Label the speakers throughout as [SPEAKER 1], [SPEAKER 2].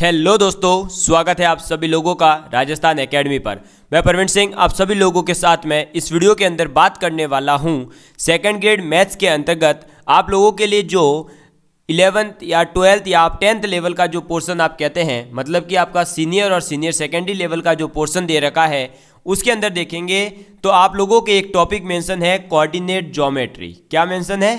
[SPEAKER 1] Hello दोस्तों, स्वागत है आप सभी लोगों का राजस्थान एकेडमी पर। मैं प्रवीण सिंह आप सभी लोगों के साथ में इस वीडियो के अंदर बात करने वाला हूं सेकंड ग्रेड मैथ्स के अंतर्गत आप लोगों के लिए जो 11th या 12th या आप 10th लेवल का जो पोर्शन आप कहते हैं, मतलब कि आपका सीनियर और सीनियर सेकेंडरी लेवल का जो पोर्शन दे रखा है, उसके अंदर देखेंगे तो आप लोगों के एक टॉपिक मेंशन है कोऑर्डिनेट ज्योमेट्री। क्या मेंशन है?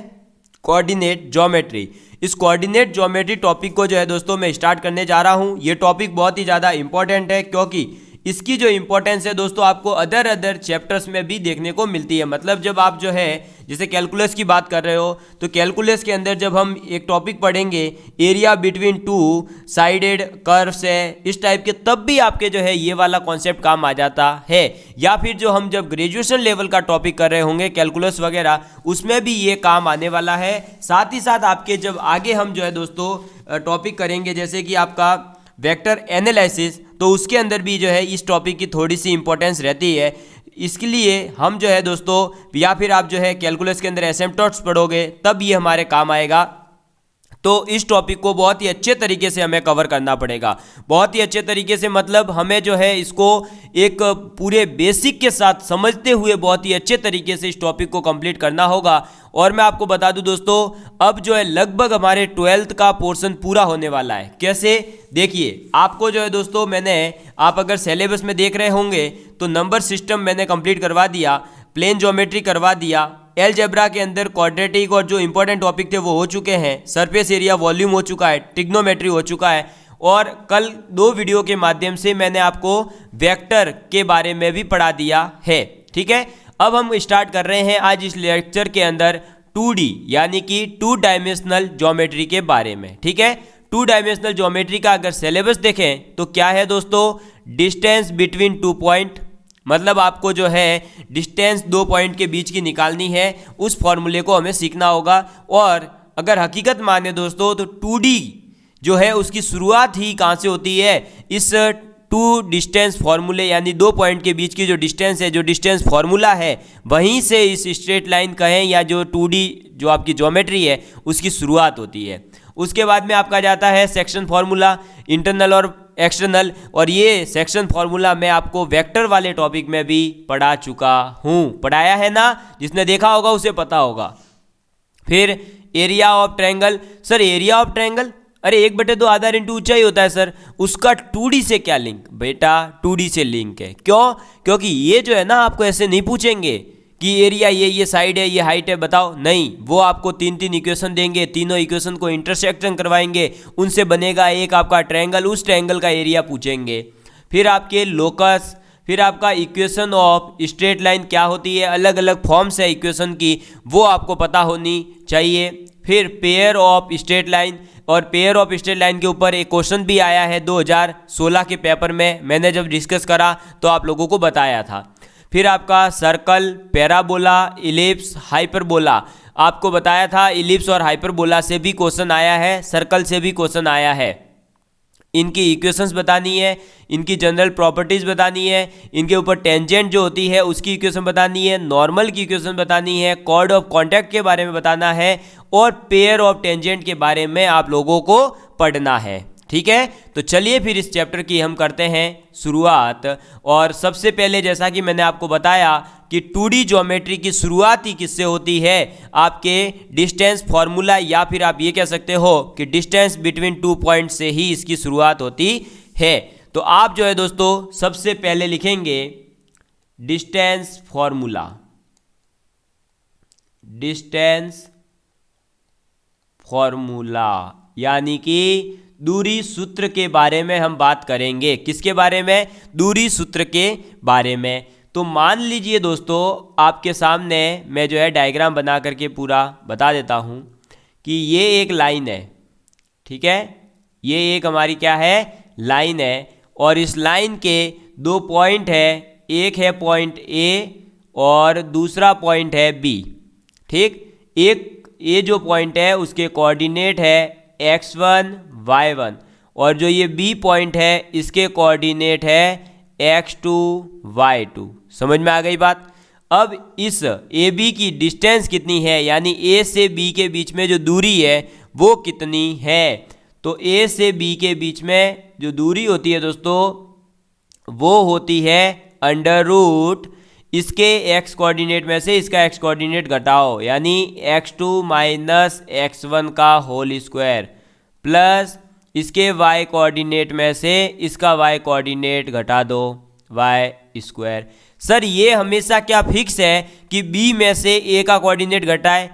[SPEAKER 1] Coordinate geometry. इस कोऑर्डिनेट ज्योमेट्री टॉपिक को जो है दोस्तों मैं स्टार्ट करने जा रहा हूं। ये टॉपिक बहुत ही ज़्यादा इंपॉर्टेंट है क्योंकि इसकी जो इंपॉर्टेंस है दोस्तों आपको अदर चैप्टर्स में भी देखने को मिलती है। मतलब जब आप जो है जैसे कैलकुलस की बात कर रहे हो तो कैलकुलस के अंदर जब हम एक टॉपिक पढ़ेंगे area between two sided curves है, इस टाइप के, तब भी आपके जो है ये वाला कॉन्सेप्ट काम आ जाता है। या फिर जो हम जब ग्रेजुएशन लेवल का टॉपिक कर रहे होंगे कैलकुलस वगैरह, उसमें भी ये काम आने वाला है। साथ ही साथ आपके जब आगे हम जो है दोस्तों टॉपिक करेंगे जैसे कि आपका वेक्टर एनालिसिस, तो उसके अंदर भी जो है इस टॉपिक की थोड़ी सी इंपॉर्टेंस रहती है। इसके लिए हम जो है दोस्तों, या फिर आप जो है कैलकुलस के अंदर एसिम्पटोट्स पढ़ोगे तब ये हमारे काम आएगा। तो इस टॉपिक को बहुत ही अच्छे तरीके से हमें कवर करना पड़ेगा। बहुत ही अच्छे तरीके से मतलब हमें जो है इसको एक पूरे बेसिक के साथ समझते हुए बहुत ही अच्छे तरीके से इस टॉपिक को कंप्लीट करना होगा। और मैं आपको बता दूं दोस्तों, अब जो है लगभग हमारे 12th का पोर्शन पूरा होने वाला है। कैसे? देखिए, आपको जो है दोस्तों आप अगर सिलेबस में देख रहे होंगे तो नंबर सिस्टम मैंने कंप्लीट करवा दिया, प्लेन ज्योमेट्री करवा दिया, अलजेब्रा के अंदर क्वाड्रेटिक और जो इंपॉर्टेंट टॉपिक थे वो हो चुके हैं, सरफेस एरिया वॉल्यूम हो चुका है, ट्रिग्नोमेट्री हो चुका है, और कल 2 वीडियो के माध्यम से मैंने आपको वेक्टर के बारे में भी पढ़ा दिया है। ठीक है, अब हम स्टार्ट कर रहे हैं आज इस लेक्चर के अंदर 2D यानी कि 2 डायमेंशनल ज्योमेट्री के बारे में। ठीक है, 2 डायमेंशनल ज्योमेट्री का अगर सिलेबस देखें तो क्या है दोस्तों, डिस्टेंस बिटवीन 2 पॉइंट, मतलब आपको जो है डिस्टेंस 2 पॉइंट के बीच की निकालनी है, उस फॉर्मूले को हमें सीखना होगा। और अगर हकीकत माने दोस्तों तो 2D जो है उसकी शुरुआत ही कहाँ से होती है, इस 2 डिस्टेंस फार्मूले यानी 2 पॉइंट के बीच की जो डिस्टेंस है, जो डिस्टेंस फार्मूला है, वहीं से इस स्ट्रेट लाइन कहें या जो 2D जो आपकी ज्योमेट्री है उसकी शुरुआत होती है। उसके बाद में आपका जाता है सेक्शन फार्मूला, इंटरनल और एक्सटर्नल, और ये सेक्शन फार्मूला मैं आपको वेक्टर वाले टॉपिक में भी पढ़ा चुका हूँ। पढ़ाया है ना? जिसने देखा होगा उसे पता होगा। फिर area of triangle. Sir area of triangle, अरे 1/2 आधार इंटू ऊंचाई होता है सर, उसका 2D से क्या लिंक? बेटा 2D से लिंक है। क्यों? क्योंकि ये जो है ना आपको ऐसे नहीं पूछेंगे कि एरिया ये साइड है, ये हाइट है, बताओ। नहीं, वो आपको 3 इक्वेशन देंगे, तीनों इक्वेशन को इंटरसेक्शन करवाएंगे, उनसे बनेगा एक आपका ट्रायंगल, उस ट्रायंगल का एरिया पूछेंगे। फिर आपके लोकस, फिर आपका इक्वेशन ऑफ स्ट्रेट लाइन क्या होती है, अलग अलग फॉर्म्स है इक्वेशन की, वो आपको पता होनी चाहिए। फिर पेयर ऑफ स्ट्रेट लाइन, और पेयर ऑफ स्ट्रेट लाइन के ऊपर एक क्वेश्चन भी आया है 2016 के पेपर में, मैंने जब डिस्कस करा तो आप लोगों को बताया था। फिर आपका सर्कल, पैराबोला, इलिप्स, हाइपरबोला, आपको बताया था इलिप्स और हाइपरबोला से भी क्वेश्चन आया है, सर्कल से भी क्वेश्चन आया है। इनकी इक्वेशंस बतानी है, इनकी जनरल प्रॉपर्टीज बतानी है, इनके ऊपर टेंजेंट जो होती है उसकी इक्वेशन बतानी है, नॉर्मल की इक्वेशन बतानी है, कॉर्ड ऑफ कॉन्टैक्ट के बारे में बताना है, और पेयर ऑफ टेंजेंट के बारे में आप लोगों को पढ़ना है। ठीक है, तो चलिए फिर इस चैप्टर की हम करते हैं शुरुआत। और सबसे पहले जैसा कि मैंने आपको बताया कि 2D ज्योमेट्री की शुरुआत ही किससे होती है, आपके डिस्टेंस फार्मूला, या फिर आप ये कह सकते हो कि डिस्टेंस बिटवीन 2 पॉइंट से ही इसकी शुरुआत होती है। तो आप जो है दोस्तों सबसे पहले लिखेंगे डिस्टेंस फार्मूला, डिस्टेंस फार्मूला यानी कि दूरी सूत्र के बारे में हम बात करेंगे। किसके बारे में? दूरी सूत्र के बारे में। तो मान लीजिए दोस्तों आपके सामने मैं जो है डायग्राम बना करके पूरा बता देता हूँ कि ये एक लाइन है। ठीक है, ये एक हमारी क्या है, लाइन है, और इस लाइन के 2 पॉइंट है, एक है पॉइंट ए और दूसरा पॉइंट है बी। ठीक, एक ए जो पॉइंट है उसके कोऑर्डिनेट है x1 y1, और जो ये बी पॉइंट है इसके कोऑर्डिनेट है x2 y2। समझ में आ गई बात? अब इस ए बी की डिस्टेंस कितनी है, यानी ए से बी के बीच में जो दूरी है वो कितनी है, तो ए से बी के बीच में जो दूरी होती है दोस्तों वो होती है अंडर रूट इसके x कोऑर्डिनेट में से इसका x कोऑर्डिनेट घटाओ, यानी x2 माइनस x1 का होल स्क्वायर प्लस इसके y कोऑर्डिनेट में से इसका y कोऑर्डिनेट घटा दो y स्क्वायर। सर ये हमेशा क्या फिक्स है कि b में से a का कोऑर्डिनेट घटाए?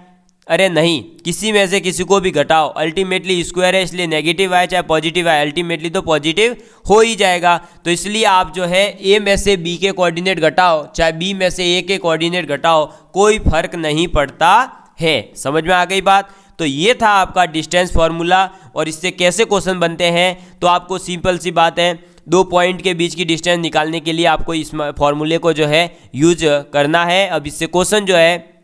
[SPEAKER 1] अरे नहीं, किसी में से किसी को भी घटाओ, अल्टीमेटली स्क्वायर है इसलिए नेगेटिव आए चाहे पॉजिटिव आए अल्टीमेटली तो पॉजिटिव हो ही जाएगा। तो इसलिए आप जो है a में से b के कोऑर्डिनेट घटाओ चाहे b में से a के कोऑर्डिनेट घटाओ, कोई फर्क नहीं पड़ता है। समझ में आ गई बात? तो ये था आपका डिस्टेंस फार्मूला। और इससे कैसे क्वेश्चन बनते हैं, तो आपको सिंपल सी बात है, दो पॉइंट के बीच की डिस्टेंस निकालने के लिए आपको इस फॉर्मूले को जो है यूज करना है। अब इससे क्वेश्चन जो है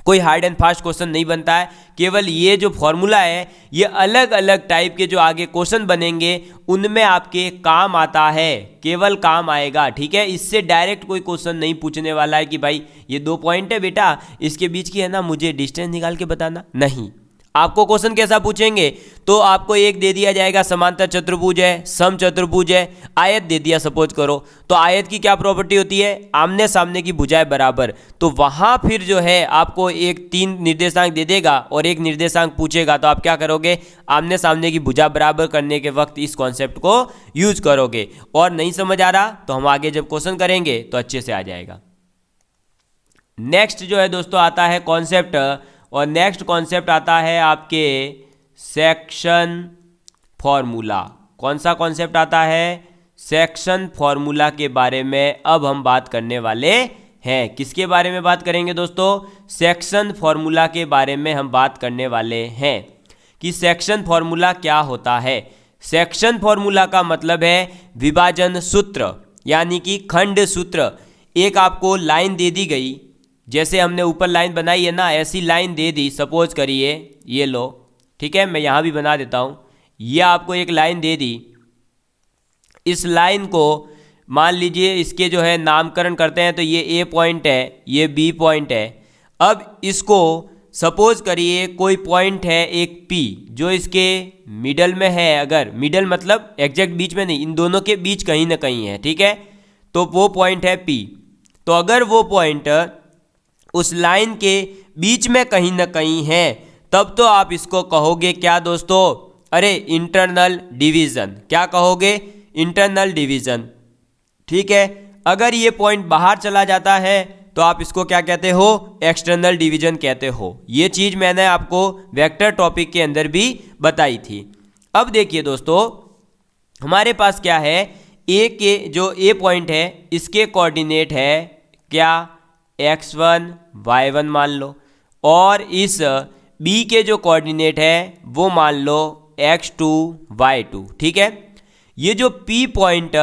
[SPEAKER 1] कोई हार्ड एंड फास्ट क्वेश्चन नहीं बनता है, केवल ये जो फॉर्मूला है ये अलग अलग टाइप के जो आगे क्वेश्चन बनेंगे उनमें आपके काम आता है, केवल काम आएगा। ठीक है, इससे डायरेक्ट कोई क्वेश्चन नहीं पूछने वाला है कि भाई ये दो पॉइंट है बेटा इसके बीच की है ना, मुझे डिस्टेंस निकाल के बताना। नहीं, आपको क्वेश्चन कैसा पूछेंगे, तो आपको एक दे दिया जाएगा समांतर चतुर्भुज है, सम चतुर्भुज है, आयत दे दिया सपोज करो, तो आयत की क्या प्रॉपर्टी होती है, आमने सामने की भुजाएं बराबर। तो वहां फिर जो है आपको एक 3 निर्देशांक दे देगा और एक निर्देशांक पूछेगा, तो आप क्या करोगे, आमने सामने की भुजा बराबर करने के वक्त इस कॉन्सेप्ट को यूज करोगे। और नहीं समझ आ रहा तो हम आगे जब क्वेश्चन करेंगे तो अच्छे से आ जाएगा। नेक्स्ट जो है दोस्तों आता है कॉन्सेप्ट, और नेक्स्ट कॉन्सेप्ट आता है आपके सेक्शन फॉर्मूला। कौन सा कॉन्सेप्ट आता है, सेक्शन फॉर्मूला के बारे में अब हम बात करने वाले हैं। किसके बारे में बात करेंगे दोस्तों, सेक्शन फॉर्मूला के बारे में हम बात करने वाले हैं कि सेक्शन फॉर्मूला क्या होता है। सेक्शन फॉर्मूला का मतलब है विभाजन सूत्र, यानी कि खंड सूत्र। एक आपको लाइन दे दी गई, जैसे हमने ऊपर लाइन बनाई है ना, ऐसी लाइन दे दी, सपोज करिए ये लो, ठीक है, मैं यहाँ भी बना देता हूँ। ये आपको एक लाइन दे दी, इस लाइन को मान लीजिए इसके जो है नामकरण करते हैं, तो ये ए पॉइंट है, ये बी पॉइंट है। अब इसको सपोज करिए कोई पॉइंट है एक पी जो इसके मिडल में है, अगर मिडल मतलब एग्जैक्ट बीच में नहीं, इन दोनों के बीच कहीं ना कहीं है, ठीक है, तो वो पॉइंट है पी। तो अगर वो पॉइंट उस लाइन के बीच में कहीं ना कहीं है, तब तो आप इसको कहोगे क्या दोस्तों, अरे इंटरनल डिवीजन। क्या कहोगे, इंटरनल डिवीजन। ठीक है, अगर ये पॉइंट बाहर चला जाता है तो आप इसको क्या कहते हो, एक्सटर्नल डिवीजन कहते हो। ये चीज मैंने आपको वेक्टर टॉपिक के अंदर भी बताई थी। अब देखिए दोस्तों, हमारे पास क्या है, ए के जो ए पॉइंट है इसके कोऑर्डिनेट है क्या, x1 y1 मान लो, और इस b के जो कोऑर्डिनेट है वो मान लो x2 y2। ठीक है, ये जो p पॉइंट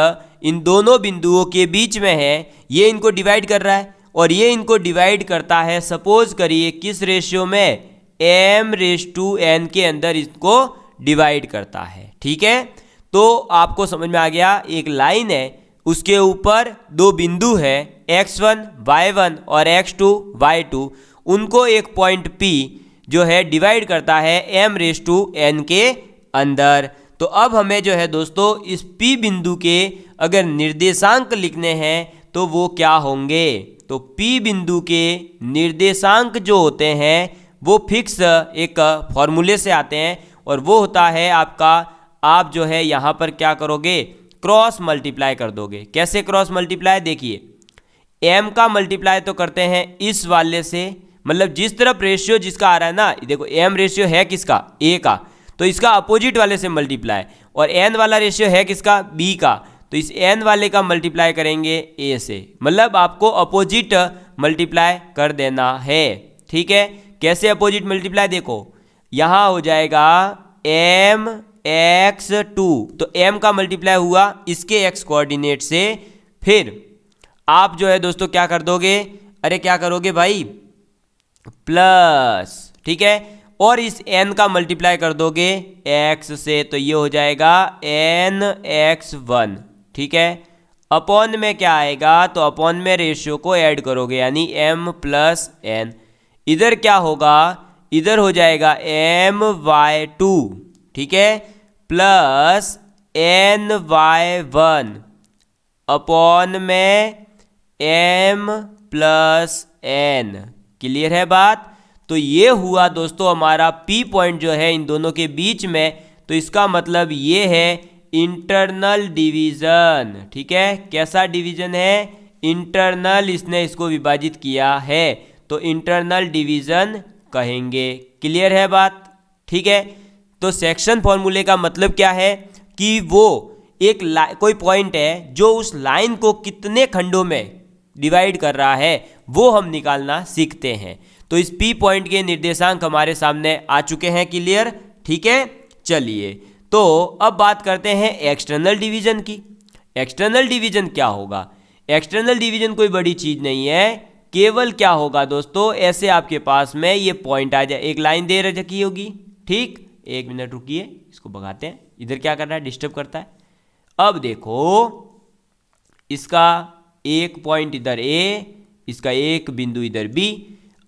[SPEAKER 1] इन दोनों बिंदुओं के बीच में है, ये इनको डिवाइड कर रहा है और ये इनको डिवाइड करता है, सपोज करिए किस रेशियो में, m/n के अंदर इसको डिवाइड करता है। ठीक है, तो आपको समझ में आ गया, एक लाइन है उसके ऊपर दो बिंदु है x1 y1 और x2 y2, उनको एक पॉइंट p जो है डिवाइड करता है m/n के अंदर। तो अब हमें जो है दोस्तों इस p बिंदु के अगर निर्देशांक लिखने हैं तो वो क्या होंगे, तो p बिंदु के निर्देशांक जो होते हैं वो फिक्स एक फॉर्मूले से आते हैं, और वो होता है आपका, आप जो है यहाँ पर क्या करोगे, क्रॉस मल्टीप्लाई कर दोगे। कैसे क्रॉस मल्टीप्लाई, देखिए m का मल्टीप्लाई तो करते हैं इस वाले से, मतलब जिस तरफ रेशियो जिसका आ रहा है ना, देखो m रेशियो है किसका, a का, तो इसका अपोजिट वाले से मल्टीप्लाई, और n वाला रेशियो है किसका, b का, तो इस n वाले का मल्टीप्लाई करेंगे a से, मतलब आपको अपोजिट मल्टीप्लाई कर देना है। ठीक है, कैसे अपोजिट मल्टीप्लाई, देखो यहाँ हो जाएगा mx2, तो m का मल्टीप्लाई हुआ इसके x कोऑर्डिनेट से, फिर आप जो है दोस्तों क्या कर दोगे, अरे क्या करोगे भाई, प्लस, ठीक है, और इस n का मल्टीप्लाई कर दोगे x से, तो ये हो जाएगा nx1। ठीक है, अपॉन में क्या आएगा, तो अपॉन में रेशियो को ऐड करोगे, यानी m+n। इधर क्या होगा, इधर हो जाएगा my2, ठीक है, प्लस ny1 अपॉन में m प्लस n। क्लियर है बात। तो ये हुआ दोस्तों हमारा P पॉइंट जो है इन दोनों के बीच में। तो इसका मतलब ये है इंटरनल डिवीजन। ठीक है, कैसा डिवीजन है? इंटरनल, इसने इसको विभाजित किया है तो इंटरनल डिवीजन कहेंगे। क्लियर है बात। ठीक है, तो सेक्शन फॉर्मूले का मतलब क्या है कि वो एक कोई पॉइंट है जो उस लाइन को कितने खंडों में डिवाइड कर रहा है वो हम निकालना सीखते हैं। तो इस P पॉइंट के निर्देशांक हमारे सामने आ चुके हैं। क्लियर। ठीक है, चलिए तो अब बात करते हैं एक्सटर्नल डिवीजन की। एक्सटर्नल डिवीजन क्या होगा? एक्सटर्नल डिवीजन कोई बड़ी चीज नहीं है, केवल क्या होगा दोस्तों, ऐसे आपके पास में ये पॉइंट आ जाए, एक लाइन दे रखी होगी। ठीक, एक मिनट रुकिए, इसको भगाते हैं। इधर क्या कर रहा है? डिस्टर्ब करता है। अब देखो, इसका एक पॉइंट इधर A, इसका एक बिंदु इधर B।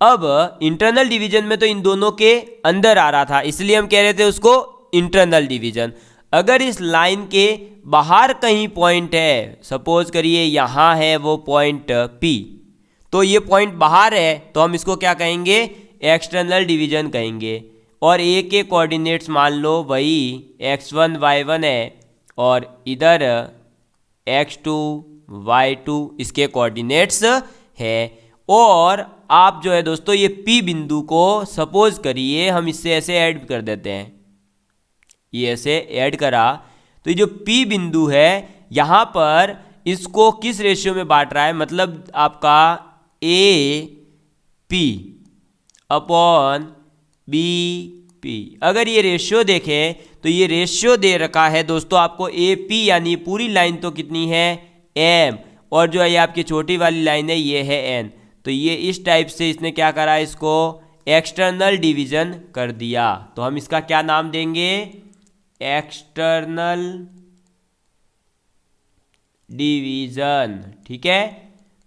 [SPEAKER 1] अब इंटरनल डिवीजन में तो इन दोनों के अंदर आ रहा था, इसलिए हम कह रहे थे उसको इंटरनल डिवीजन। अगर इस लाइन के बाहर कहीं पॉइंट है, सपोज करिए यहाँ है वो पॉइंट P, तो ये पॉइंट बाहर है तो हम इसको क्या कहेंगे? एक्सटर्नल डिवीजन कहेंगे। और A के कोऑर्डिनेट्स मान लो वही x1 y1 है और इधर x2 y2 इसके कोऑर्डिनेट्स है। और आप जो है दोस्तों ये P बिंदु को सपोज करिए हम इससे ऐसे ऐड कर देते हैं, ये ऐसे ऐड करा तो ये जो P बिंदु है यहाँ पर इसको किस रेशियो में बांट रहा है? मतलब आपका AP अपॉन BP। अगर ये रेशियो देखें तो ये रेशियो दे रखा है दोस्तों आपको AP, यानी पूरी लाइन तो कितनी है? M, और जो है ये आपकी छोटी वाली लाइन है ये है N। तो ये इस टाइप से इसने क्या करा? इसको एक्सटर्नल डिवीजन कर दिया। तो हम इसका क्या नाम देंगे? External division. ठीक है,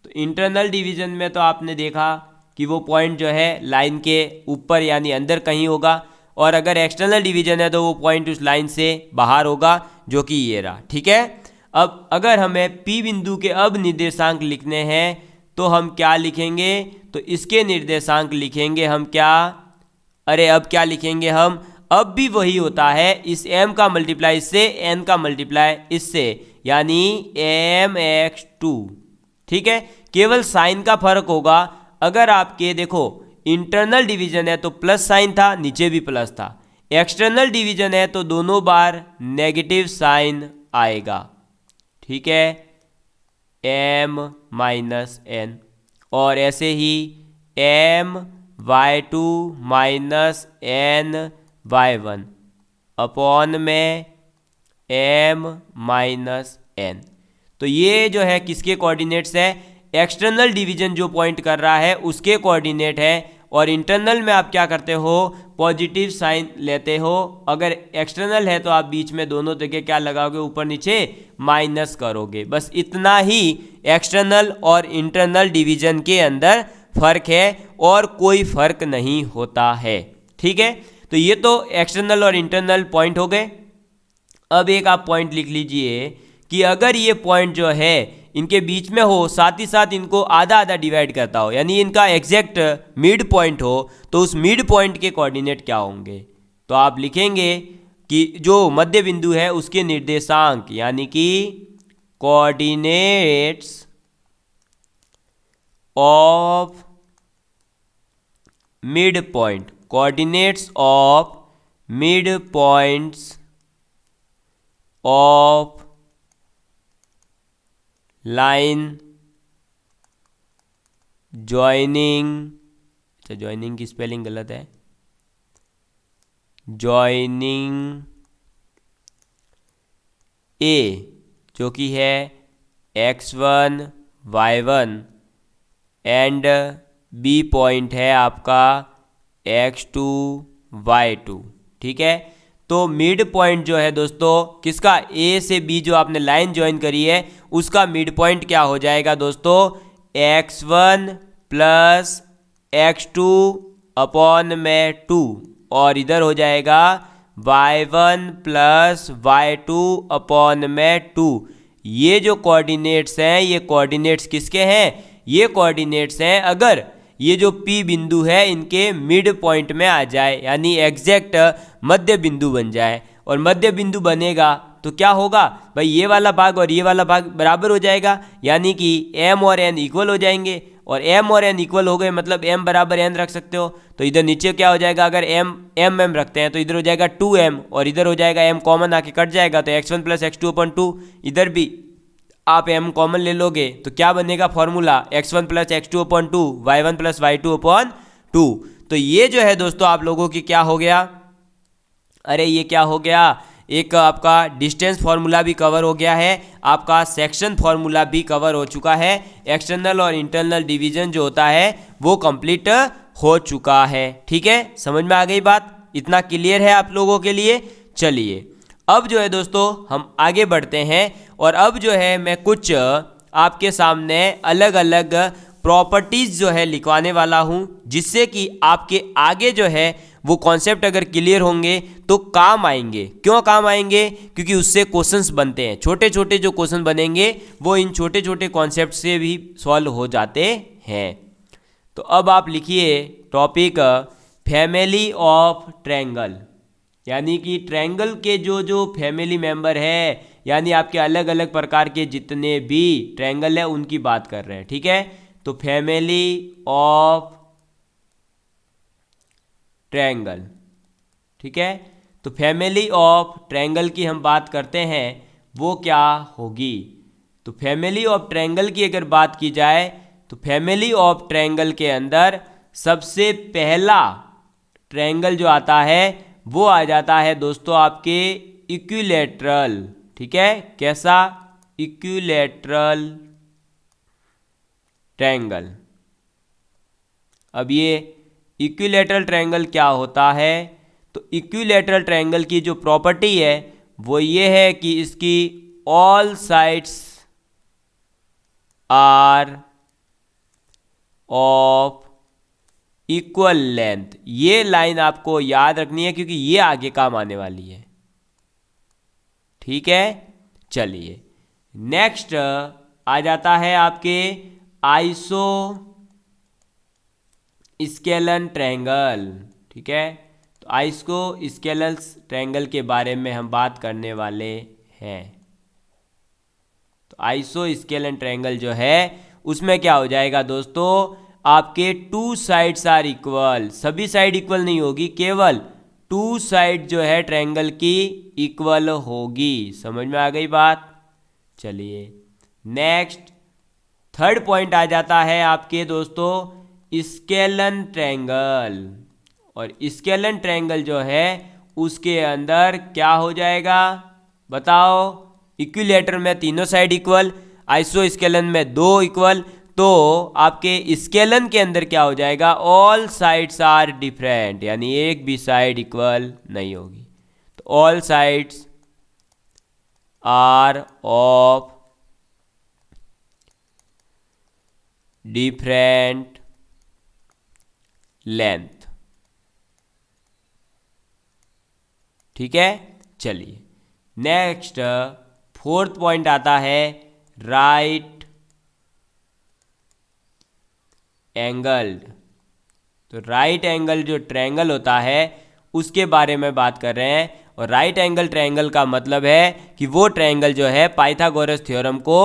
[SPEAKER 1] तो इंटरनल डिवीजन में तो आपने देखा कि वो पॉइंट जो है लाइन के ऊपर यानी अंदर कहीं होगा, और अगर एक्सटर्नल डिवीजन है तो वो पॉइंट उस लाइन से बाहर होगा, जो कि ये रहा। ठीक है, अब अगर हमें P बिंदु के अब निर्देशांक लिखने हैं तो हम क्या लिखेंगे? तो इसके निर्देशांक लिखेंगे हम क्या? अरे अब क्या लिखेंगे हम? अब भी वही होता है, इस m का मल्टीप्लाई इससे, n का मल्टीप्लाई इससे, यानी mx2। ठीक है, केवल साइन का फर्क होगा। अगर आपके देखो इंटरनल डिवीजन है तो प्लस साइन था, नीचे भी प्लस था। एक्सटर्नल डिवीजन है तो दोनों बार नेगेटिव साइन आएगा। ठीक है, m माइनस n, और ऐसे ही m y2 minus n y1 upon में m माइनस n। तो ये जो है किसके कोऑर्डिनेट्स है? एक्सटर्नल डिवीजन जो पॉइंट कर रहा है उसके कोऑर्डिनेट है। और इंटरनल में आप क्या करते हो? पॉजिटिव साइन लेते हो। अगर एक्सटर्नल है तो आप बीच में दोनों जगह क्या लगाओगे? ऊपर नीचे माइनस करोगे। बस इतना ही एक्सटर्नल और इंटरनल डिवीजन के अंदर फर्क है, और कोई फर्क नहीं होता है। ठीक है, तो ये तो एक्सटर्नल और इंटरनल पॉइंट हो गए। अब एक आप पॉइंट लिख लीजिए कि अगर ये पॉइंट जो है इनके बीच में हो, साथ ही साथ इनको आधा आधा डिवाइड करता हो, यानी इनका एग्जैक्ट मिड पॉइंट हो, तो उस मिड पॉइंट के कोऑर्डिनेट क्या होंगे? तो आप लिखेंगे कि जो मध्य बिंदु है उसके निर्देशांक, यानी कि coordinates of mid point, coordinates of mid points of line joining, अच्छा जॉइनिंग की स्पेलिंग गलत है, जॉइनिंग ए जो कि है x1 y1 and B point है आपका x2 y2। ठीक है, तो मिड पॉइंट जो है दोस्तों किसका? ए से बी जो आपने लाइन ज्वाइन करी है उसका मिड पॉइंट क्या हो जाएगा दोस्तों? x1 प्लस x2 अपॉन में 2, और इधर हो जाएगा y1 प्लस y2 अपॉन में 2। ये जो कोऑर्डिनेट्स हैं ये कोऑर्डिनेट्स किसके हैं? ये कोऑर्डिनेट्स हैं अगर ये जो P बिंदु है इनके मिड पॉइंट में आ जाए, यानी एग्जैक्ट मध्य बिंदु बन जाए। और मध्य बिंदु बनेगा तो क्या होगा भाई, ये वाला भाग और ये वाला भाग बराबर हो जाएगा, यानी कि m और n इक्वल हो जाएंगे। और m और n इक्वल हो गए मतलब m बराबर n रख सकते हो। तो इधर नीचे क्या हो जाएगा, अगर m रखते हैं तो इधर हो जाएगा 2m और इधर हो जाएगा m कॉमन आके कट जाएगा तो x1 प्लस x2 अपॉन 2। इधर भी आप m कॉमन ले लोगे तो क्या बनेगा formula, x1 plus x2 upon 2 y1 plus y2 upon 2। तो ये जो है दोस्तों आप लोगों की क्या हो गया, अरे ये क्या हो गया, एक आपका डिस्टेंस फार्मूला भी कवर हो गया है, आपका सेक्शन फार्मूला भी कवर हो चुका है, एक्सटर्नल और इंटरनल डिवीजन जो होता है वो कंप्लीट हो चुका है। ठीक है, समझ में आ गई बात, इतना क्लियर है आप लोगों के लिए। चलिए अब जो है दोस्तों हम आगे बढ़ते हैं और अब जो है मैं कुछ आपके सामने अलग अलग प्रॉपर्टीज जो है लिखवाने वाला हूं, जिससे कि आपके आगे जो है वो कॉन्सेप्ट अगर क्लियर होंगे तो काम आएंगे। क्यों काम आएंगे, क्योंकि उससे क्वेश्चंस बनते हैं, छोटे छोटे जो क्वेश्चन बनेंगे वो इन छोटे छोटे कॉन्सेप्ट से भी सॉल्व हो जाते हैं। तो अब आप लिखिए टॉपिक फैमिली ऑफ ट्रायंगल, यानी कि ट्रायंगल के जो फैमिली मेंबर है, यानी आपके अलग अलग प्रकार के जितने भी ट्रायंगल है उनकी बात कर रहे हैं। ठीक है, तो फैमिली ऑफ ट्रायंगल, ठीक है, तो फैमिली ऑफ ट्रायंगल की हम बात करते हैं वो क्या होगी। तो फैमिली ऑफ ट्रायंगल की अगर बात की जाए तो फैमिली ऑफ ट्रायंगल के अंदर सबसे पहला ट्रायंगल जो आता है वो आ जाता है दोस्तों आपके इक्विलैटरल। ठीक है, कैसा, इक्विलैटरल ट्रायंगल। अब ये इक्विलैटरल ट्रायंगल क्या होता है, तो इक्विलैटरल ट्रायंगल की जो प्रॉपर्टी है वो ये है कि इसकी all sides are of equal length. ये लाइन आपको याद रखनी है क्योंकि ये आगे काम आने वाली है। ठीक है, चलिए नेक्स्ट आ जाता है आपके आइसो स्केलन ट्रायंगल। ठीक है, तो आइसो स्केलन ट्रायंगल के बारे में हम बात करने वाले हैं। तो आइसो स्केलन ट्रायंगल जो है उसमें क्या हो जाएगा दोस्तों, आपके टू साइड्स आर इक्वल, सभी साइड इक्वल नहीं होगी, केवल टू साइड जो है ट्रायंगल की इक्वल होगी। समझ में आ गई बात। चलिए नेक्स्ट थर्ड पॉइंट आ जाता है आपके दोस्तों स्केलन ट्रायंगल। और स्केलन ट्रायंगल जो है उसके अंदर क्या हो जाएगा बताओ, इक्विलैटर में तीनों साइड इक्वल, आइसो स्केलन में दो इक्वल, तो आपके स्केलन के अंदर क्या हो जाएगा, ऑल साइड्स आर डिफरेंट, यानी एक भी साइड इक्वल नहीं होगी। तो all sides are of different length. ठीक है, चलिए नेक्स्ट फोर्थ पॉइंट आता है राइट एंगल्ड। तो राइट एंगल जो ट्रायंगल होता है उसके बारे में बात कर रहे हैं। और राइट एंगल ट्रायंगल का मतलब है कि वो ट्रायंगल जो है पाइथागोरस थ्योरम को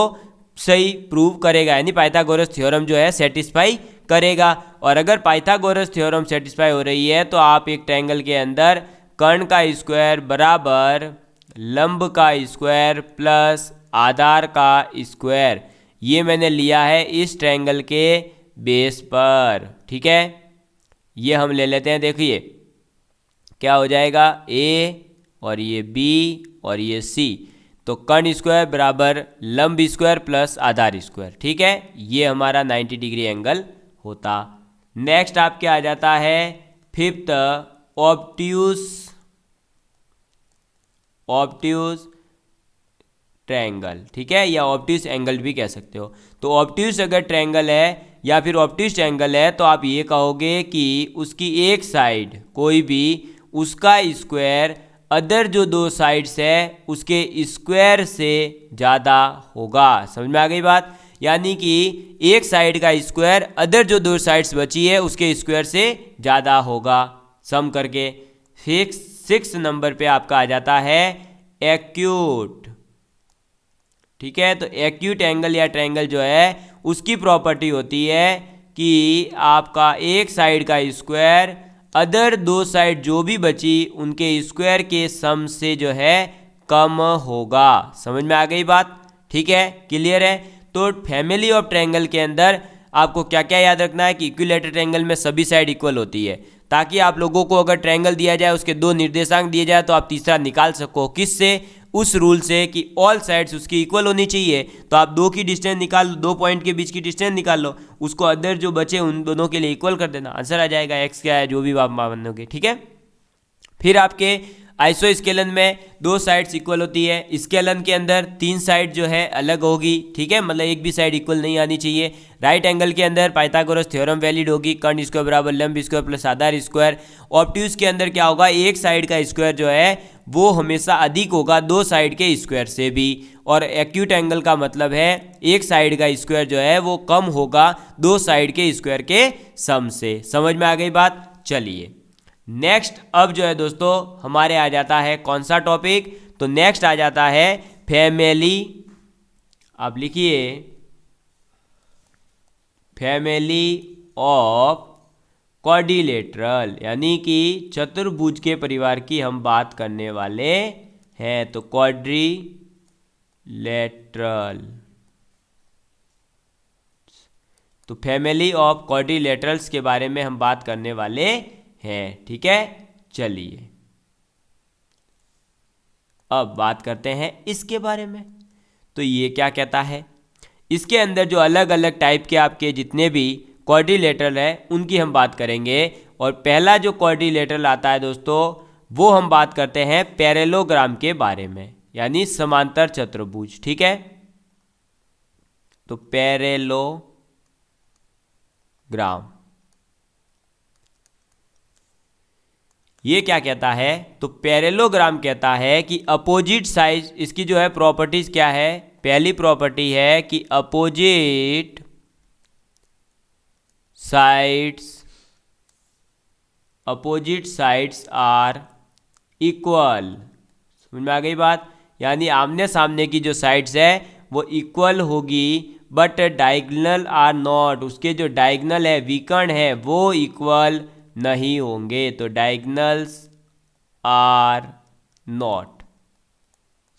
[SPEAKER 1] सही प्रूव करेगा, यानी पाइथागोरस थ्योरम जो है सेटिस्फाई करेगा। और अगर पाइथागोरस थ्योरम सेटिस्फाई हो रही है तो आप एक ट्रायंगल के अंदर कर्ण का स्क्वायर बराबर लंब का स्क्वायर प्लस आधार का स्क्वायर, ये मैंने लिया है इस ट्रायंगल के बेस पर। ठीक है, ये हम ले लेते हैं, देखिए क्या हो जाएगा, ए और ये बी और ये सी, तो कर्ण स्क्वायर बराबर लंब स्क्वायर प्लस आधार स्क्वायर। ठीक है, ये हमारा 90 डिग्री एंगल होता। नेक्स्ट आपके आ जाता है फिफ्थ ऑब्ट्यूज ट्रायंगल। ठीक है, या ऑब्ट्यूज एंगल भी कह सकते हो। तो ऑब्ट्यूज अगर ट्रायंगल है या फिर ऑब्ट्यूज ट्रायंगल है तो आप ये कहोगे कि उसकी एक साइड कोई भी उसका स्क्वायर अदर जो दो साइड्स है उसके स्क्वायर से ज़्यादा होगा। समझ में आ गई बात? यानी कि एक साइड का स्क्वायर अदर जो दो साइड्स बची है उसके स्क्वायर से ज़्यादा होगा। सम करके 6 नंबर पे आपका आ जाता है एक्यूट। ठीक है, तो एक्यूट एंगल या ट्रायंगल जो है उसकी प्रॉपर्टी होती है कि आपका एक साइड का स्क्वायर अदर दो साइड जो भी बची उनके स्क्वायर के सम से जो है कम होगा। समझ में आ गई बात? ठीक है, क्लियर है? तो फैमिली ऑफ ट्रायंगल के अंदर आपको क्या क्या याद रखना है कि इक्विलैटरल ट्रायंगल में सभी साइड इक्वल होती है, ताकि आप लोगों को अगर ट्रायंगल दिया जाए उसके दो निर्देशांक दिए जाए तो आप तीसरा निकाल सको। किससे? उस रूल से कि ऑल साइड्स उसकी इक्वल होनी चाहिए। तो आप दो की डिस्टेंस निकाल लो, 2 पॉइंट के बीच की डिस्टेंस निकाल लो, उसको अदर जो बचे उन दोनों के लिए इक्वल कर देना, आंसर आ जाएगा। एक्स क्या है जो भी आप मानोगे। ठीक है, फिर आपके आइसो स्केलन में दो साइड्स इक्वल होती है। स्केलन के अंदर 3 साइड जो है अलग होगी। ठीक है, मतलब एक भी साइड इक्वल नहीं आनी चाहिए। राइट एंगल के अंदर पाइथागोरस थ्योरम वैलिड होगी, कर्ण स्क्वायर बराबर लंब स्क्वायर प्लस आधार स्क्वायर। ऑब्ट्यूज के अंदर क्या होगा, एक साइड का स्क्वायर जो है वो हमेशा अधिक होगा दो साइड के स्क्वायर से भी। और एक्यूट एंगल का मतलब है एक साइड का स्क्वायर जो है वो कम होगा दो साइड के स्क्वायर के सम से। समझ में आ गई बात? चलिए नेक्स्ट अब जो है दोस्तों हमारे आ जाता है कौन सा टॉपिक, तो नेक्स्ट आ जाता है फैमिली। आप लिखिए फैमिली ऑफ क्वाड्रिलेटरल, यानी कि चतुर्भुज के परिवार की हम बात करने वाले हैं। तो क्वाड्रिलेटरल, तो फैमिली ऑफ क्वाड्रिलेटरल्स के बारे में हम बात करने वाले हैं। ठीक है, चलिए अब बात करते हैं इसके बारे में। तो ये क्या कहता है, इसके अंदर जो अलग अलग टाइप के आपके जितने भी क्वाड्रिलेटरल है उनकी हम बात करेंगे। और पहला जो क्वाड्रिलेटरल आता है दोस्तों वो हम बात करते हैं पैरेललोग्राम के बारे में, यानी समांतर चतुर्भुज। ठीक है, तो पैरेललोग्राम ये क्या कहता है, तो पैरेललोग्राम कहता है कि अपोजिट साइड, इसकी जो है प्रॉपर्टीज क्या है, पहली प्रॉपर्टी है कि अपोजिट साइड्स आर इक्वल। समझ में आ गई बात? यानी आमने सामने की जो साइड्स है वो इक्वल होगी, बट डायगोनल आर नॉट, उसके जो डायगोनल है विकर्ण है वो इक्वल नहीं होंगे। तो डायगोनल्स आर नॉट।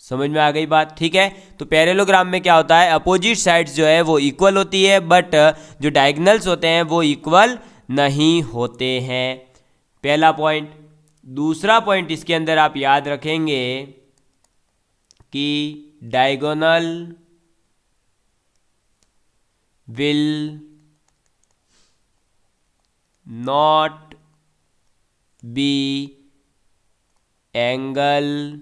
[SPEAKER 1] समझ में आ गई बात? ठीक है, तो पैरेललोग्राम में क्या होता है, अपोजिट साइड्स जो है वो इक्वल होती है, बट जो डायगोनल्स होते हैं वो इक्वल नहीं होते हैं। पहला पॉइंट। दूसरा पॉइंट इसके अंदर आप याद रखेंगे कि diagonal will not be angle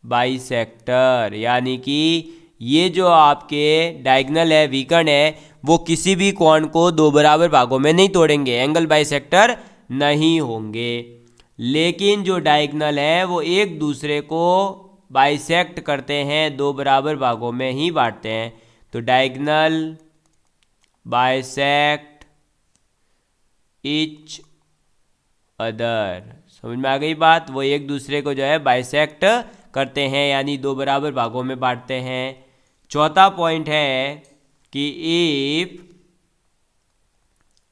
[SPEAKER 1] bisector, यानी कि ये जो आपके डायगोनल है विकर्ण है वो किसी भी कोण को दो बराबर भागों में नहीं तोड़ेंगे, एंगल बाइसेक्टर नहीं होंगे। लेकिन जो डायगोनल है वो एक दूसरे को बाइसेक्ट करते हैं, दो बराबर भागों में ही बांटते हैं। तो डायगोनल बाइसेक्ट ईच अदर। समझ में आ गई बात? वो एक दूसरे को जो है बाइसेक्ट करते हैं, यानी दो बराबर भागों में बांटते हैं। चौथा पॉइंट है कि if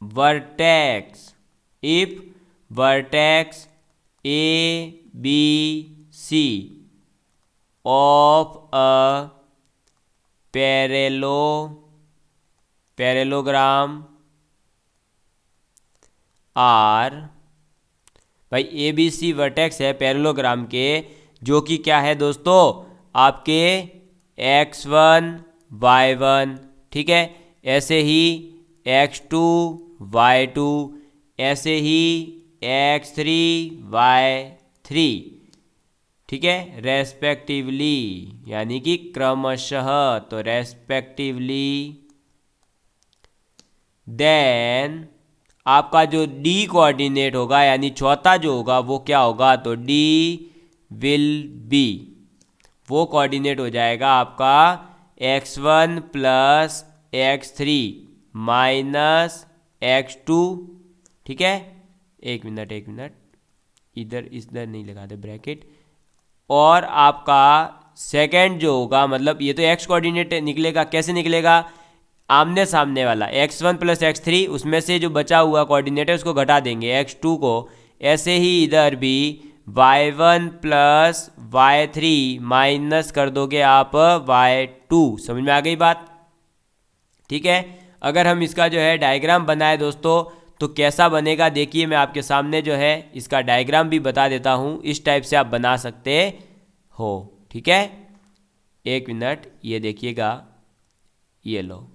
[SPEAKER 1] vertex A B C of a parallelogram are, भाई ए बी सी वर्टेक्स है पैरेललोग्राम के, जो कि क्या है दोस्तों आपके x1 y1, ठीक है, ऐसे ही x2 y2, ऐसे ही x3 y3, ठीक है, रेस्पेक्टिवली, यानी कि क्रमशः। तो रेस्पेक्टिवली देन आपका जो डी कोऑर्डिनेट होगा यानी चौथा जो होगा वो क्या होगा, तो डी विल बी, वो कोऑर्डिनेट हो जाएगा आपका x1 plus x3 minus x2। ठीक है, एक मिनट इधर नहीं लगाते ब्रैकेट। और आपका सेकंड जो होगा, मतलब ये तो x कोऑर्डिनेट निकलेगा, कैसे निकलेगा, आमने सामने वाला x1 प्लस x3, उसमें से जो बचा हुआ कोऑर्डिनेट है उसको घटा देंगे x2 को। ऐसे ही इधर भी y1 प्लस y3 माइनस कर दोगे आप y2। समझ में आ गई बात? ठीक है, अगर हम इसका जो है डायग्राम बनाए दोस्तों तो कैसा बनेगा, देखिए मैं आपके सामने जो है इसका डायग्राम भी बता देता हूँ। इस टाइप से आप बना सकते हो। ठीक है, एक मिनट, ये देखिएगा, ये लो,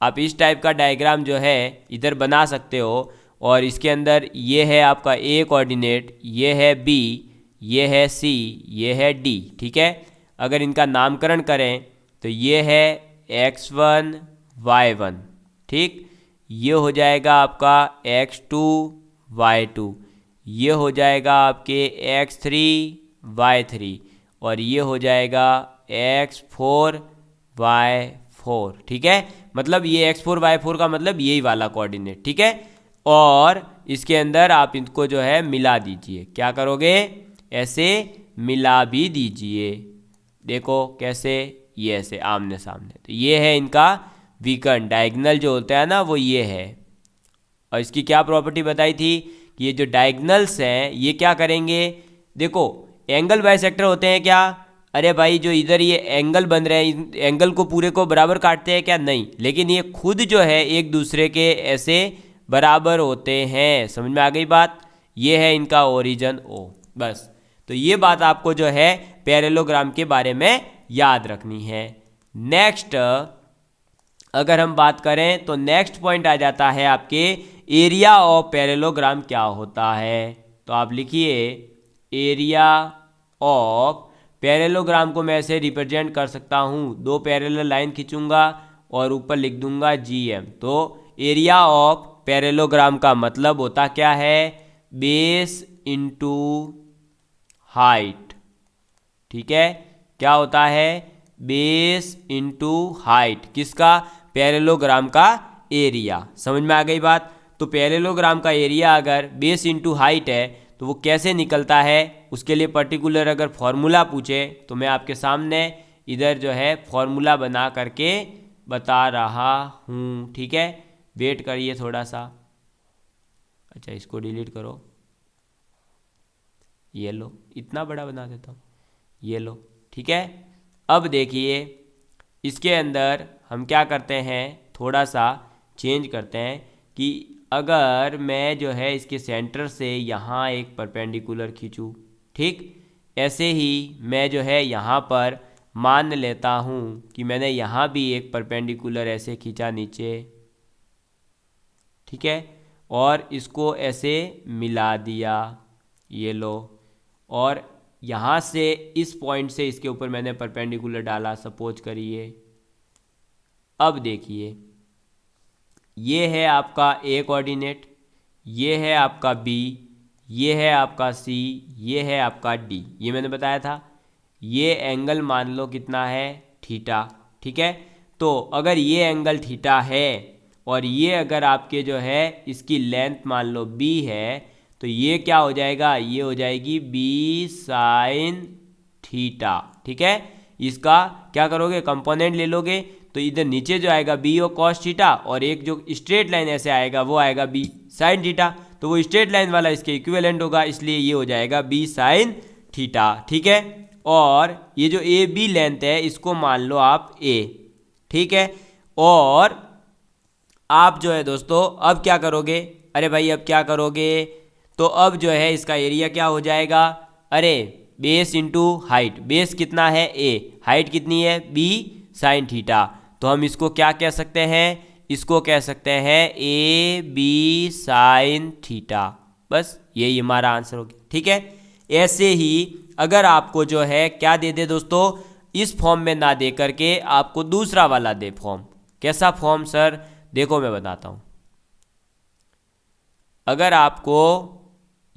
[SPEAKER 1] आप इस टाइप का डायग्राम जो है इधर बना सकते हो। और इसके अंदर ये है आपका ए कोऑर्डिनेट, ये है बी, ये है सी, ये है डी। ठीक है, अगर इनका नामकरण करें तो ये है x1 y1, ठीक, ये हो जाएगा आपका x2 y2, ये हो जाएगा आपके x3 y3, और ये हो जाएगा x4 y4। ठीक है, मतलब ये x4 y4 का मतलब यही वाला कोऑर्डिनेट। ठीक है, और इसके अंदर आप इनको जो है मिला दीजिए। क्या करोगे, ऐसे मिला भी दीजिए। देखो कैसे, ये ऐसे आमने सामने, तो ये है इनका विकर्ण, डायगोनल जो होता है ना वो ये है। और इसकी क्या प्रॉपर्टी बताई थी कि ये जो डायगोनल्स हैं ये क्या करेंगे, देखो एंगल बाइसेक्टर होते हैं क्या, अरे भाई जो इधर ये एंगल बन रहे हैं, एंगल को पूरे को बराबर काटते हैं क्या, नहीं, लेकिन ये खुद जो है एक दूसरे के ऐसे बराबर होते हैं। समझ में आ गई बात? ये है इनका ओरिजिन ओ। बस, तो ये बात आपको जो है पैरेललोग्राम के बारे में याद रखनी है। नेक्स्ट अगर हम बात करें तो नेक्स्ट पॉइंट आ जाता है आपके एरिया ऑफ पैरेललोग्राम क्या होता है। तो आप लिखिए एरिया ऑफ पैरेललोग्राम को मैं ऐसे रिप्रेजेंट कर सकता हूँ, दो पैरेलल लाइन खींचूंगा और ऊपर लिख दूंगा GM। तो एरिया ऑफ पैरेललोग्राम का मतलब होता क्या है, बेस इंटू हाइट। ठीक है, क्या होता है, बेस इंटू हाइट, किसका, पैरेललोग्राम का एरिया। समझ में आ गई बात? तो पैरेललोग्राम का एरिया अगर बेस इंटू हाइट है तो वो कैसे निकलता है, उसके लिए पर्टिकुलर अगर फॉर्मूला पूछे तो मैं आपके सामने इधर जो है फॉर्मूला बना करके बता रहा हूँ। ठीक है, वेट करिए थोड़ा सा। अच्छा, इसको डिलीट करो, ये लो, इतना बड़ा बना देता हूँ, ये लो। ठीक है, अब देखिए इसके अंदर हम क्या करते हैं, थोड़ा सा चेंज करते हैं कि अगर मैं जो है इसके सेंटर से यहाँ एक परपेंडिकुलर खींचूँ, ठीक, ऐसे ही मैं जो है यहाँ पर मान लेता हूँ कि मैंने यहाँ भी एक परपेंडिकुलर ऐसे खींचा नीचे। ठीक है, और इसको ऐसे मिला दिया, ये लो, और यहाँ से इस पॉइंट से इसके ऊपर मैंने परपेंडिकुलर डाला, सपोज करिए। अब देखिए ये है आपका ए कोऑर्डिनेट, ये है आपका बी, ये है आपका सी, ये है आपका डी, ये मैंने बताया था। ये एंगल मान लो कितना है, थीटा। ठीक है, तो अगर ये एंगल थीटा है और ये अगर आपके जो है इसकी लेंथ मान लो बी है, तो ये क्या हो जाएगा, ये हो जाएगी बी साइन थीटा। ठीक है, इसका क्या करोगे, कंपोनेंट ले लोगे, तो इधर नीचे जो आएगा बी ओ कॉस थीटा, और एक जो स्ट्रेट लाइन ऐसे आएगा वो आएगा बी साइन थीटा, तो वो स्ट्रेट लाइन वाला इसके इक्विवेलेंट होगा, इसलिए ये हो जाएगा बी साइन थीटा। ठीक है, और ये जो ए बी लेंथ है इसको मान लो आप ए। ठीक है, और आप जो है दोस्तों अब क्या करोगे, अरे भाई अब क्या करोगे, तो अब जो है इसका एरिया क्या हो जाएगा, अरे बेस इंटू हाइट, बेस कितना है ए, हाइट कितनी है बी साइन थीटा, तो हम इसको क्या कह सकते हैं, इसको कह सकते हैं ए बी साइन थीटा। बस यही हमारा आंसर हो गया। ठीक है, ऐसे ही अगर आपको जो है क्या दे दे दोस्तों, इस फॉर्म में ना दे करके आपको दूसरा वाला दे फॉर्म, कैसा फॉर्म सर, देखो मैं बताता हूँ। अगर आपको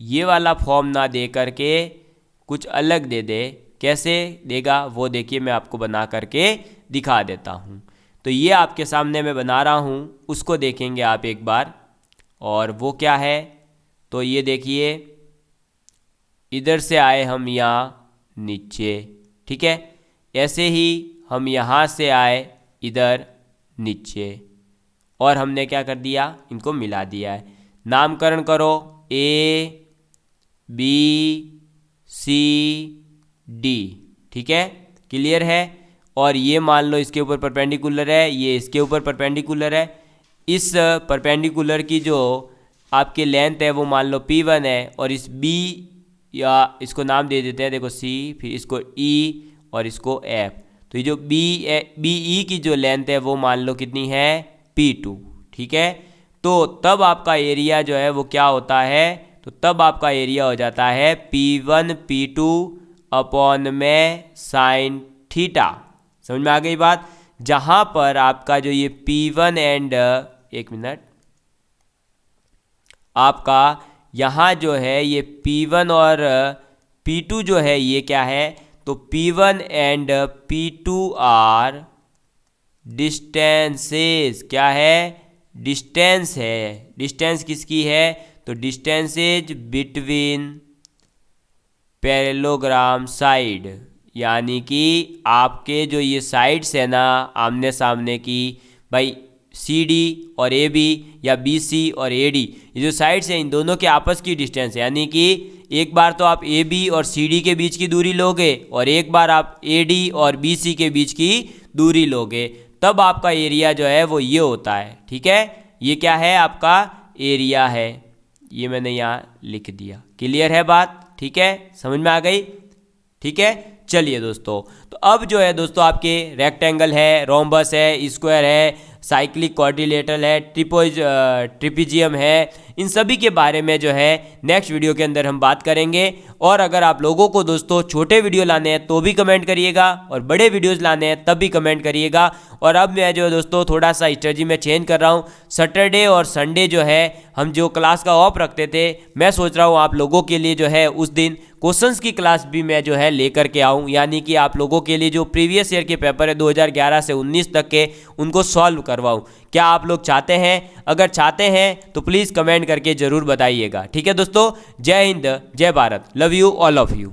[SPEAKER 1] ये वाला फॉर्म ना दे करके कुछ अलग दे दे, कैसे देगा वो देखिए मैं आपको बना करके दिखा देता हूँ। तो ये आपके सामने मैं बना रहा हूँ, उसको देखेंगे आप एक बार। और वो क्या है, तो ये देखिए इधर से आए हम यहाँ नीचे, ठीक है। ऐसे ही हम यहाँ से आए इधर नीचे, और हमने क्या कर दिया, इनको मिला दिया है। नामकरण करो A B C D, ठीक है, क्लियर है। और ये मान लो इसके ऊपर परपेंडिकुलर है, ये इसके ऊपर परपेंडिकुलर है। इस परपेंडिकुलर की जो आपके लेंथ है वो मान लो P1 है, और इस B या इसको नाम दे देते हैं, देखो C, फिर इसको E और इसको F। तो ये जो BE की जो लेंथ है वो मान लो कितनी है, P2, ठीक है। तो तब आपका एरिया जो है वो क्या होता है, तो तब आपका एरिया हो जाता है P1 P2 अपॉन में साइन थीटा। समझ में आ गई बात। जहां पर आपका जो ये P1 एंड एक मिनट, आपका यहाँ जो है ये P1 और P2 जो है ये क्या है, तो P1 and P2 are distances, क्या है, डिस्टेंस है। डिस्टेंस किसकी है, तो distance is between parallelogram side, यानी कि आपके जो ये साइड्स है ना आमने सामने की, भाई CD और AB या BC और AD, ये जो साइड्स हैं इन दोनों के आपस की डिस्टेंस है। यानी कि एक बार तो आप AB और CD के बीच की दूरी लोगे, और एक बार आप AD और BC के बीच की दूरी लोगे, तब आपका एरिया जो है वो ये होता है, ठीक है। ये क्या है, आपका एरिया है। ये मैंने यहाँ लिख दिया, क्लियर है बात, ठीक है, समझ में आ गई, ठीक है। चलिए दोस्तों, तो अब जो है दोस्तों आपके रेक्टेंगल है, रोम्बस है, स्क्वायर है, साइक्लिक क्वाड्रिलेटरल है, ट्रिपेजियम है, इन सभी के बारे में जो है नेक्स्ट वीडियो के अंदर हम बात करेंगे। और अगर आप लोगों को दोस्तों छोटे वीडियो लाने हैं तो भी कमेंट करिएगा, और बड़े वीडियोस लाने हैं तब भी कमेंट करिएगा। और अब मैं जो है दोस्तों थोड़ा सा स्ट्रेटजी में चेंज कर रहा हूँ। सैटरडे और संडे जो है हम जो क्लास का ऑफ रखते थे, मैं सोच रहा हूँ आप लोगों के लिए जो है उस दिन क्वेश्चंस की क्लास भी मैं जो है लेकर के आऊँ, यानी कि आप लोगों के लिए जो प्रीवियस ईयर के पेपर है 2011 से 19 तक के, उनको सॉल्व करवाऊँ। क्या आप लोग चाहते हैं? अगर चाहते हैं तो प्लीज़ कमेंट करके ज़रूर बताइएगा, ठीक है दोस्तों। जय हिंद, जय Bharat, love you all of you.